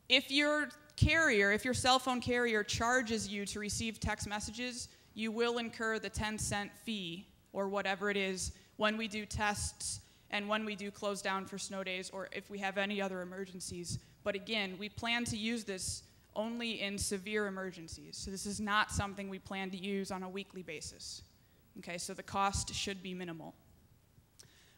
If your cell phone carrier charges you to receive text messages, you will incur the 10-cent fee or whatever it is when we do tests and when we do close down for snow days or if we have any other emergencies. But again, we plan to use this only in severe emergencies. So this is not something we plan to use on a weekly basis. Okay, so the cost should be minimal.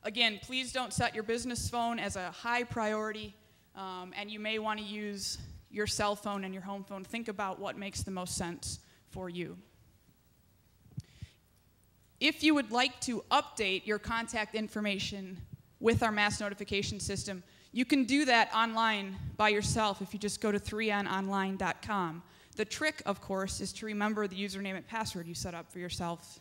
Again, please don't set your business phone as a high priority, and you may want to use your cell phone and your home phone. Think about what makes the most sense for you. If you would like to update your contact information with our mass notification system, you can do that online by yourself if you just go to 3nonline.com. The trick, of course, is to remember the username and password you set up for yourself.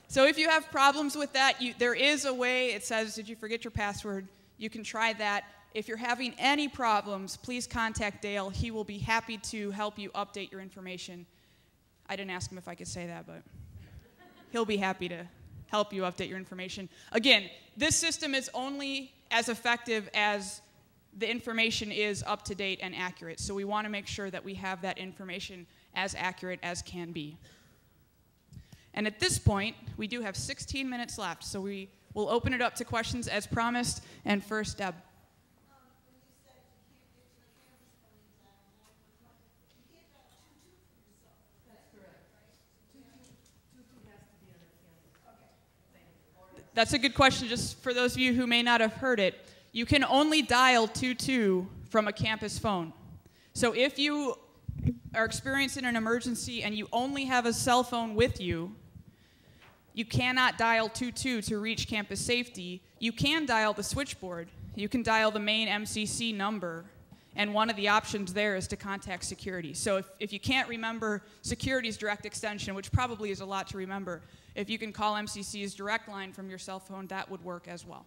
So if you have problems with that, there is a way. It says, did you forget your password? You can try that. If you're having any problems, please contact Dale. He will be happy to help you update your information. I didn't ask him if I could say that, but he'll be happy to help you update your information. Again, this system is only as effective as the information is up to date and accurate. So we want to make sure that we have that information as accurate as can be. And at this point, we do have 16 minutes left, so we will open it up to questions as promised. And first, Deb. That's a good question. Just for those of you who may not have heard it, you can only dial 22 from a campus phone. So if you are experiencing an emergency and you only have a cell phone with you, you cannot dial 22 to reach campus safety. You can dial the switchboard. You can dial the main MCC number, and one of the options there is to contact security. So if you can't remember security's direct extension, which probably is a lot to remember, if you can call MCC's direct line from your cell phone, that would work as well.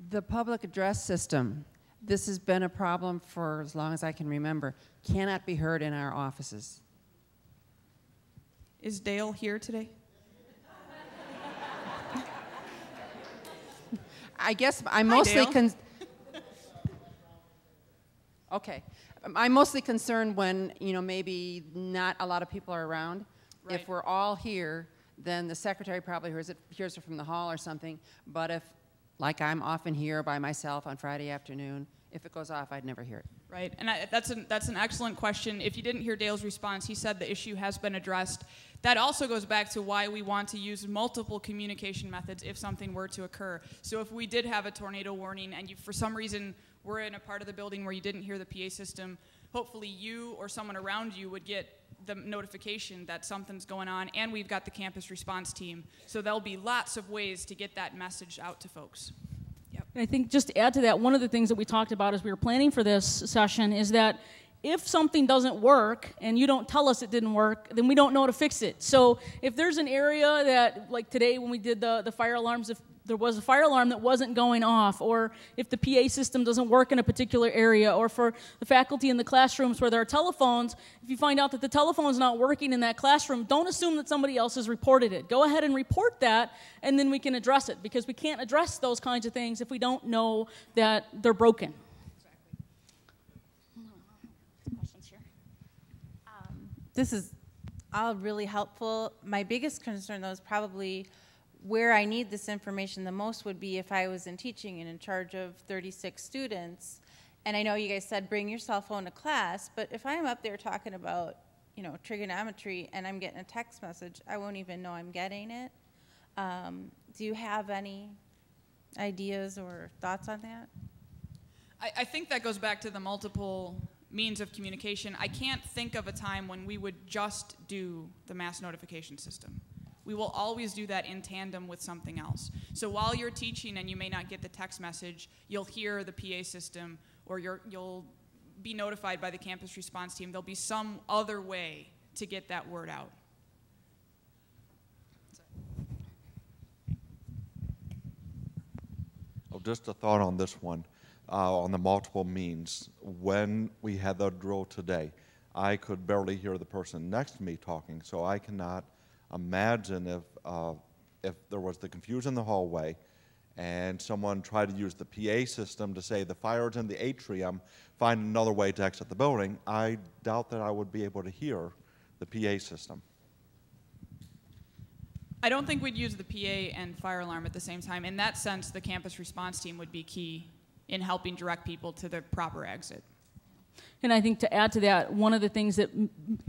The public address system, this has been a problem for as long as I can remember, cannot be heard in our offices. Is Dale here today? I guess I'm mostly okay. I'm mostly concerned when, maybe not a lot of people are around. Right. If we're all here, then the secretary probably hears it from the hall or something. But if, like I'm often here by myself on Friday afternoon, if it goes off, I'd never hear it. Right, and that's an excellent question. If you didn't hear Dale's response, he said the issue has been addressed. That also goes back to why we want to use multiple communication methods if something were to occur. So if we did have a tornado warning and you, for some reason, were in a part of the building where you didn't hear the PA system, hopefully you or someone around you would get the notification that something's going on, and we've got the campus response team. So there'll be lots of ways to get that message out to folks. Yep. And I think just to add to that, one of the things that we talked about as we were planning for this session is that if something doesn't work and you don't tell us it didn't work, then we don't know to fix it. So if there's an area that, like today when we did the fire alarms, if there was a fire alarm that wasn't going off, or if the PA system doesn't work in a particular area, or for the faculty in the classrooms where there are telephones, if you find out that the telephone's not working in that classroom, don't assume that somebody else has reported it. Go ahead and report that, and then we can address it, because we can't address those kinds of things if we don't know that they're broken. This is all really helpful. My biggest concern, though, is probably where I need this information the most would be if I was in teaching and in charge of 36 students. And I know you guys said bring your cell phone to class, but if I'm up there talking about, trigonometry and I'm getting a text message, I won't even know I'm getting it. Do you have any ideas or thoughts on that? I think that goes back to the multiple means of communication. I can't think of a time when we would just do the mass notification system. We will always do that in tandem with something else. So while you're teaching and you may not get the text message, you'll hear the PA system, or you'll be notified by the campus response team. There'll be some other way to get that word out. Oh, just a thought on this one. On the multiple means. When we had the drill today, I could barely hear the person next to me talking, so I cannot imagine if if there was the confusion in the hallway and someone tried to use the PA system to say the fire's in the atrium, find another way to exit the building, I doubt that I would be able to hear the PA system. I don't think we'd use the PA and fire alarm at the same time. In that sense, the campus response team would be key in helping direct people to the proper exit. And I think to add to that, one of the things that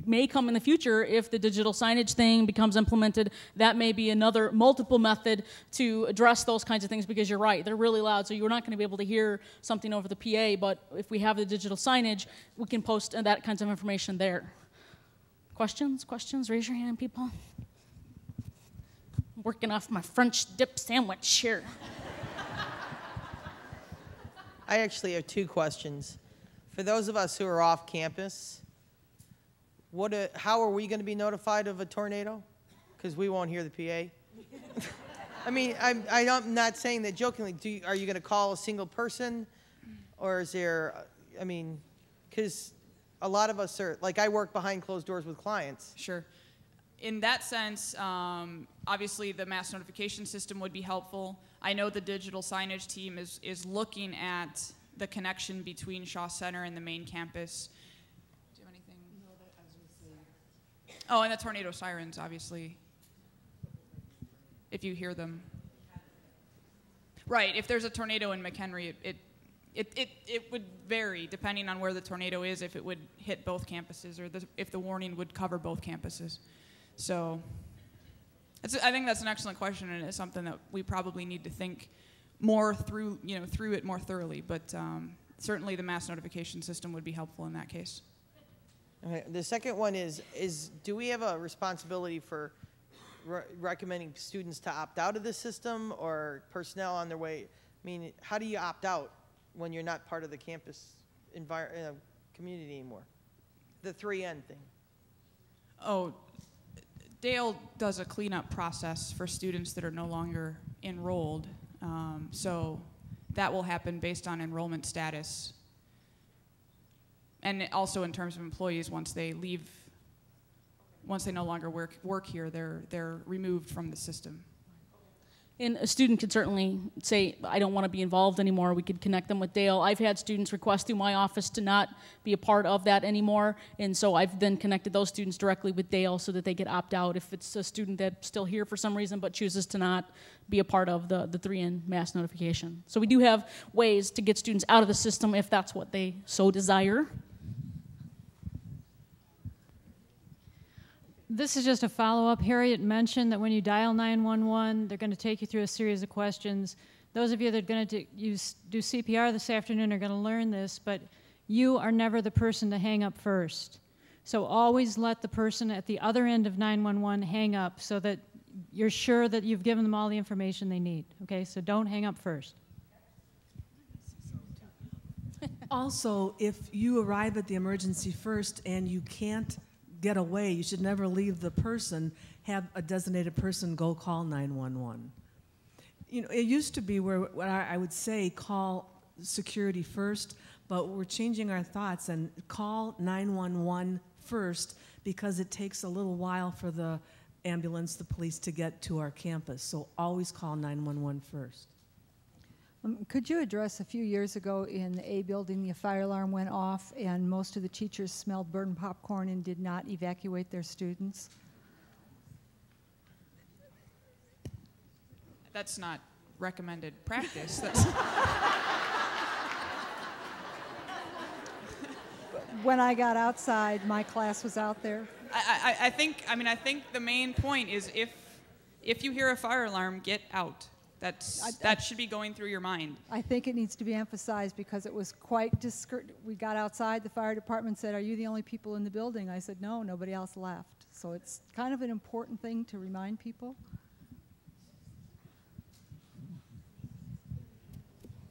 may come in the future, if the digital signage thing becomes implemented, that may be another multiple method to address those kinds of things, because you're right, they're really loud, so you're not going to be able to hear something over the PA, but if we have the digital signage, we can post that kinds of information there. Questions? Questions? Raise your hand, people. I'm working off my French dip sandwich here. I actually have two questions. For those of us who are off campus, how are we going to be notified of a tornado? Because we won't hear the PA. I mean, I'm not saying that jokingly. Are you going to call a single person? Or is there, I mean, because a lot of us are, like I work behind closed doors with clients. Sure. In that sense, obviously the mass notification system would be helpful. I know the digital signage team is looking at the connection between Shaw Center and the main campus. Do you have anything? No, I was going to say. Oh, and the tornado sirens, obviously, if you hear them. Right, if there's a tornado in McHenry, it would vary depending on where the tornado is, if it would hit both campuses or if the warning would cover both campuses. So I think that's an excellent question, and it's something that we probably need to think more through it more thoroughly. But certainly the mass notification system would be helpful in that case. Okay. The second one is do we have a responsibility for recommending students to opt out of the system, or personnel on their way? I mean, how do you opt out when you're not part of the campus community anymore? The 3N thing. Oh, Dale does a cleanup process for students that are no longer enrolled. So that will happen based on enrollment status. And also in terms of employees, once they leave, once they no longer work here, they're removed from the system. And a student could certainly say, I don't want to be involved anymore. We could connect them with Dale. I've had students request through my office to not be a part of that anymore, and so I've then connected those students directly with Dale so that they could opt out if it's a student that's still here for some reason but chooses to not be a part of the 3N mass notification. So we do have ways to get students out of the system if that's what they so desire. This is just a follow-up. Harriet mentioned that when you dial 911, they're going to take you through a series of questions. Those of you that are going to do CPR this afternoon are going to learn this, but you are never the person to hang up first. So always let the person at the other end of 911 hang up so that you're sure that you've given them all the information they need. Okay, so don't hang up first. Also, if you arrive at the emergency first and you can't get away, you should never leave the person, have a designated person go call 911. You know, it used to be where I would say call security first, but we're changing our thoughts and call 911 first because it takes a little while for the ambulance, the police to get to our campus. So always call 911 first. Could you address a few years ago in the A building, the fire alarm went off and most of the teachers smelled burned popcorn and did not evacuate their students? That's not recommended practice. When I got outside, my class was out there. I think the main point is if you hear a fire alarm, get out. That should be going through your mind. I think it needs to be emphasized because it was quite we got outside, the fire department said, "Are you the only people in the building?" I said, "No, nobody else left." So it's kind of an important thing to remind people.